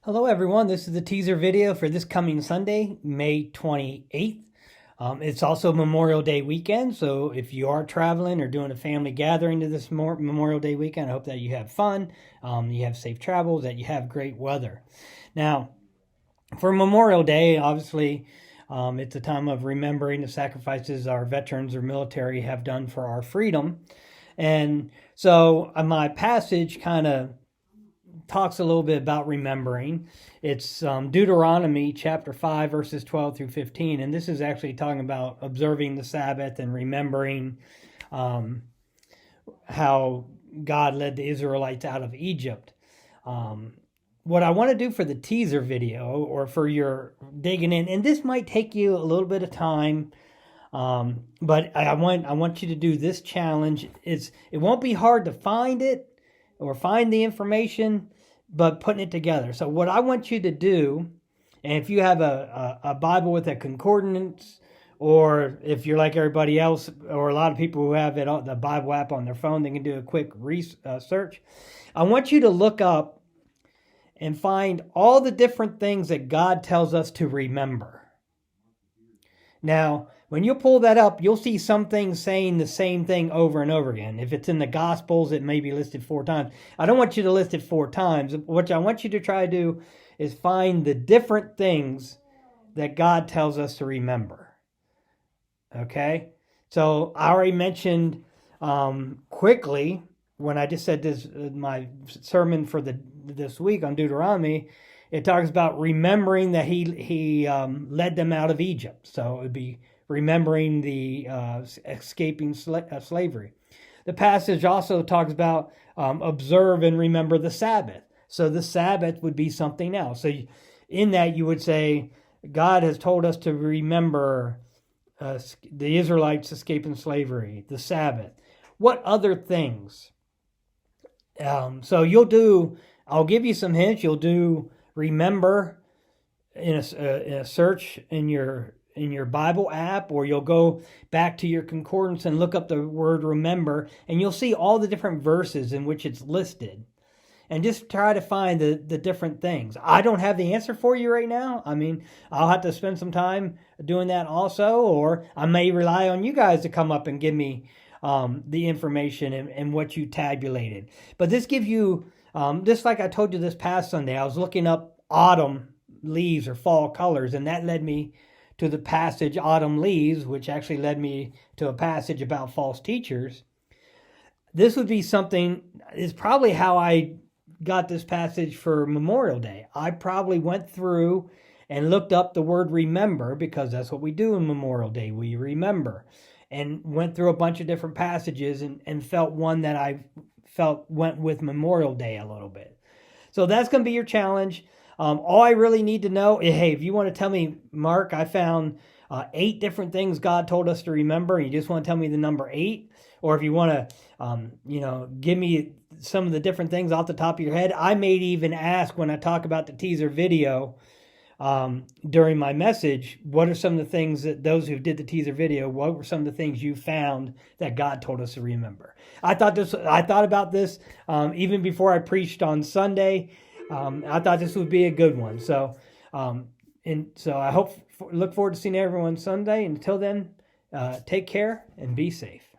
Hello everyone, this is the teaser video for this coming Sunday, May 28th. It's also Memorial Day weekend, so if you are traveling or doing a family gathering to this Memorial Day weekend, I hope that you have fun, you have safe travels, that you have great weather. Now, for Memorial Day, obviously, it's a time of remembering the sacrifices our veterans or military have done for our freedom. And so my passage kind of talks a little bit about remembering. It's Deuteronomy chapter 5, verses 12 through 15. And this is actually talking about observing the Sabbath and remembering how God led the Israelites out of Egypt. What I want to do for the teaser video, or for your digging in, and this might take you a little bit of time, but I want you to do this challenge. It won't be hard to find it or find the information, but putting it together. So what I want you to do, and if you have a Bible with a concordance, or if you're like everybody else, or a lot of people who have the Bible app on their phone, they can do a quick search. I want you to look up and find all the different things that God tells us to remember. Now, when you pull that up, you'll see some things saying the same thing over and over again. If it's in the Gospels, it may be listed 4 times. I don't want you to list it 4 times. What I want you to try to do is find the different things that God tells us to remember. Okay? So I already mentioned quickly, when I just said this, my sermon for this week on Deuteronomy, it talks about remembering that he led them out of Egypt. So it would be remembering the escaping slavery. The passage also talks about observe and remember the Sabbath. So the Sabbath would be something else. So in that you would say, God has told us to remember the Israelites escaping slavery, the Sabbath. What other things? So I'll give you some hints. You'll do remember in a search in your Bible app, or you'll go back to your concordance and look up the word remember, and you'll see all the different verses in which it's listed. And just try to find the different things. I don't have the answer for you right now. I mean, I'll have to spend some time doing that also, or I may rely on you guys to come up and give me the information and what you tabulated. But this gives you, just like I told you this past Sunday, I was looking up autumn leaves or fall colors, and that led me to the passage autumn leaves, which actually led me to a passage about false teachers. This would be something, is probably how I got this passage for Memorial Day. I probably went through and looked up the word remember, because that's what we do in Memorial Day. We remember. And went through a bunch of different passages and felt one that I felt went with Memorial Day a little bit. So that's going to be your challenge. All I really need to know is, hey, if you want to tell me, Mark, I found 8 different things God told us to remember, and you just want to tell me the number 8, or if you want to, give me some of the different things off the top of your head. I may even ask, when I talk about the teaser video during my message, what are some of the things that those who did the teaser video, what were some of the things you found that God told us to remember? I thought about this even before I preached on Sunday. I thought this would be a good one. So, so I look forward to seeing everyone Sunday. Until then, take care and be safe.